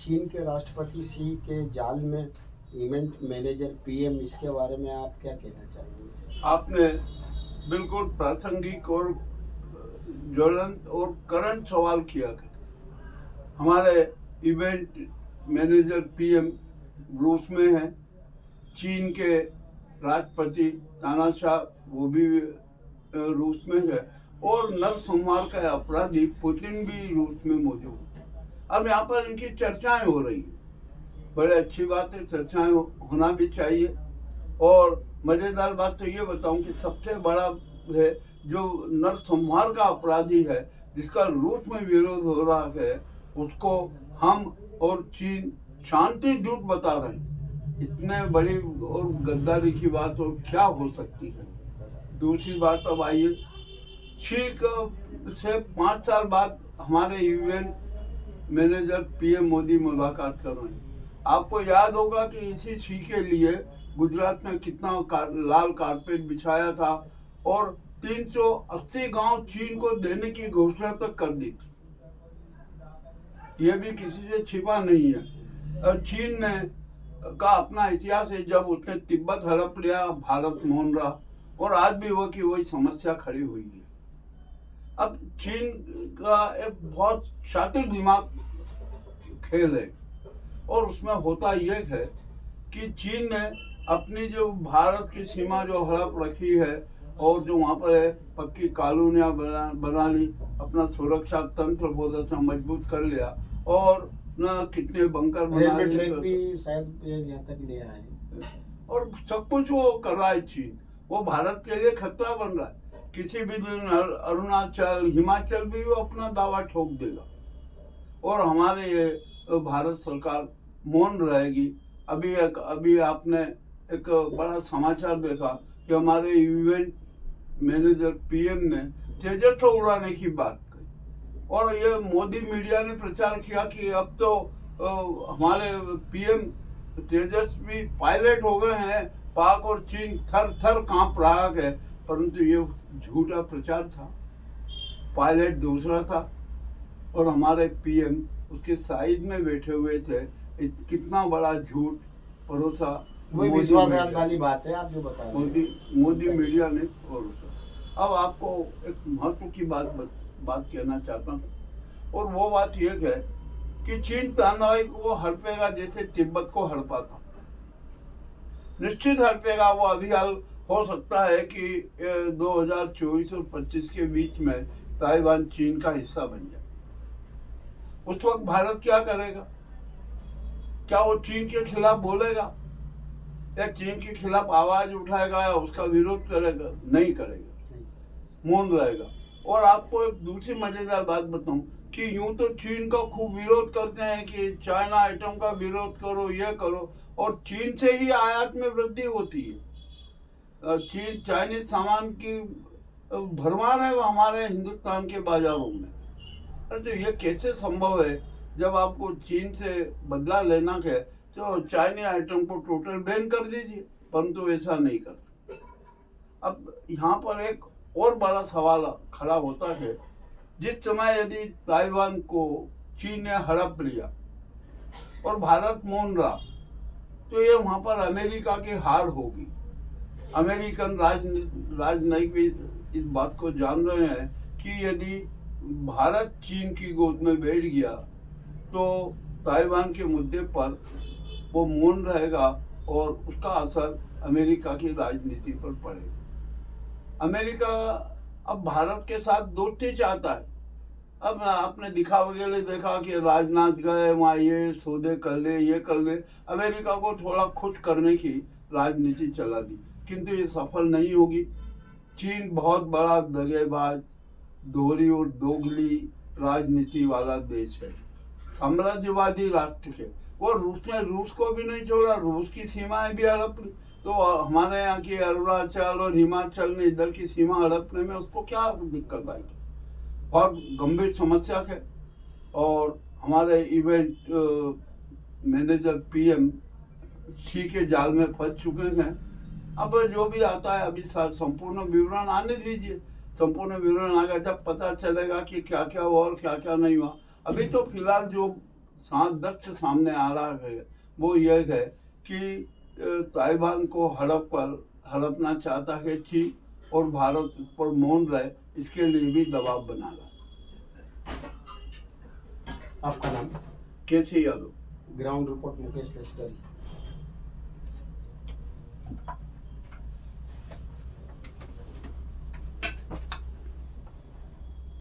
चीन के राष्ट्रपति शी के जाल में इवेंट मैनेजर पीएम, इसके बारे में आप क्या कहना चाहेंगे? आपने बिल्कुल प्रासंगिक और ज्वलंत और करंट सवाल किया था। हमारे इवेंट मैनेजर पीएम रूस में है। चीन के राष्ट्रपति तानाशाह वो भी रूस में है, और नरसंहार का अपराधी पुतिन भी रूस में मौजूद है। अब यहाँ पर इनकी चर्चाएं हो रही हैं। बड़े अच्छी बात है, चर्चाएं होना भी चाहिए। और मजेदार बात तो ये बताऊं कि सबसे बड़ा है जो नरसंहार का अपराधी है, जिसका रूस में विरोध हो रहा है, उसको हम और चीन शांति दूत बता रहे हैं। इतने बड़ी और गद्दारी की बात और क्या हो सकती है। दूसरी बात, अब आइए, शी से 5 साल बाद हमारे यूएन मैनेजर पीएम मोदी मुलाकात कर रहे हैं। आपको याद होगा कि इसी शी के लिए गुजरात में कितना लाल कारपेट बिछाया था, और 380 गांव चीन को देने की घोषणा तक कर दी थी। यह भी किसी से छिपा नहीं है। चीन ने का अपना इतिहास है। जब उसने तिब्बत हड़प लिया, भारत मौन रहा, और आज भी वो की वही समस्या खड़ी हुई है। अब चीन का एक बहुत शातिर दिमाग खेल है, और उसमें होता यह है कि चीन ने अपनी जो भारत की सीमा जो हड़प रखी है, और जो वहाँ पर है पक्की कॉलोनियाँ बना ली, अपना सुरक्षा तंत्र बहुत अच्छा मजबूत कर लिया, और न कितने बंकर बना लिए भी शायद यहाँ तक ले आए, और सब कुछ वो कर रहा है चीन। वो भारत के लिए खतरा बन रहा है। किसी भी दिन अरुणाचल, हिमाचल भी वो अपना दावा ठोक देगा, और हमारे ये भारत सरकार मौन रहेगी। अभी आपने एक बड़ा समाचार देखा कि हमारे इवेंट मैनेजर पीएम ने तेजस को उड़ाने की बात कही, और ये मोदी मीडिया ने प्रचार किया कि अब तो हमारे पीएम तेजस्वी पायलट हो गए हैं। पाक और चीन थर थर कांप रहा है, परंतु ये झूठा प्रचार था। पायलट दूसरा था, और हमारे पीएम उसके साइड में बैठे हुए थे। कितना बड़ा झूठ परोसा, वही विश्वासघात वाली बात है आप जो बता रहे हैं। मोदी मीडिया ने परोसा। अब आपको एक महत्व की बात कहना चाहता हूँ, और वो बात ये है कि चीन तानाई को हड़पेगा जैसे तिब्बत को हड़पा था। निश्चित हड़पेगा वो। अभी हाल हो सकता है कि 2024 और 25 के बीच में ताइवान चीन का हिस्सा बन जाए। उस वक्त भारत क्या करेगा? क्या वो चीन के खिलाफ बोलेगा, या चीन के खिलाफ आवाज उठाएगा, या उसका विरोध करेगा? नहीं करेगा, मौन रहेगा। और आपको एक दूसरी मजेदार बात बताऊं कि यूं तो चीन का खूब विरोध करते हैं कि चाइना आइटम का विरोध करो, ये करो, और चीन से ही आयात में वृद्धि होती है। चीन चाइनीज सामान की भरमार है हमारे हिंदुस्तान के बाजारों में। तो ये कैसे संभव है? जब आपको चीन से बदला लेना है तो चाइनीज आइटम को टोटल बैन कर दीजिए, परंतु ऐसा नहीं करते। अब यहाँ पर एक और बड़ा सवाल खड़ा होता है, जिस समय यदि ताइवान को चीन ने हड़प लिया और भारत मौन रहा, तो ये वहाँ पर अमेरिका की हार होगी। अमेरिकन राजनयिक भी इस बात को जान रहे हैं कि यदि भारत चीन की गोद में बैठ गया तो ताइवान के मुद्दे पर वो मौन रहेगा, और उसका असर अमेरिका की राजनीति पर पड़ेगा। अमेरिका अब भारत के साथ दोस्ती चाहता है। अब आपने दिखावे के लिए देखा कि राजनाथ गए वहाँ, ये सौदे कर ले, ये कर ले, अमेरिका को थोड़ा खुश करने की राजनीति चला दी, किंतु ये सफल नहीं होगी। चीन बहुत बड़ा दगेबाज, दोहरी और दोगली राजनीति वाला देश है, साम्राज्यवादी राष्ट्र है। वो रूस को भी नहीं छोड़ा, रूस की सीमाएं भी हड़प ली। तो हमारे यहाँ की अरुणाचल और हिमाचल ने इधर की सीमा हड़पने में उसको क्या दिक्कत आएगी? बहुत गंभीर समस्या है। और हमारे इवेंट मैनेजर पीएम शी के जाल में फंस चुके हैं। अब जो भी आता है, अभी संपूर्ण विवरण आने दीजिए। संपूर्ण विवरण आएगा जब पता चलेगा कि क्या क्या हुआ और क्या क्या नहीं हुआ। अभी तो फिलहाल जो दृश्य सामने आ रहा है वो यह है कि ताइवान को हड़पना चाहता है चीन और भारत पर मौन रहे इसके लिए भी दबाव बना रहा है। आपका नाम? कैसे यादव। ग्राउंड रिपोर्ट मुकेश लश्करी।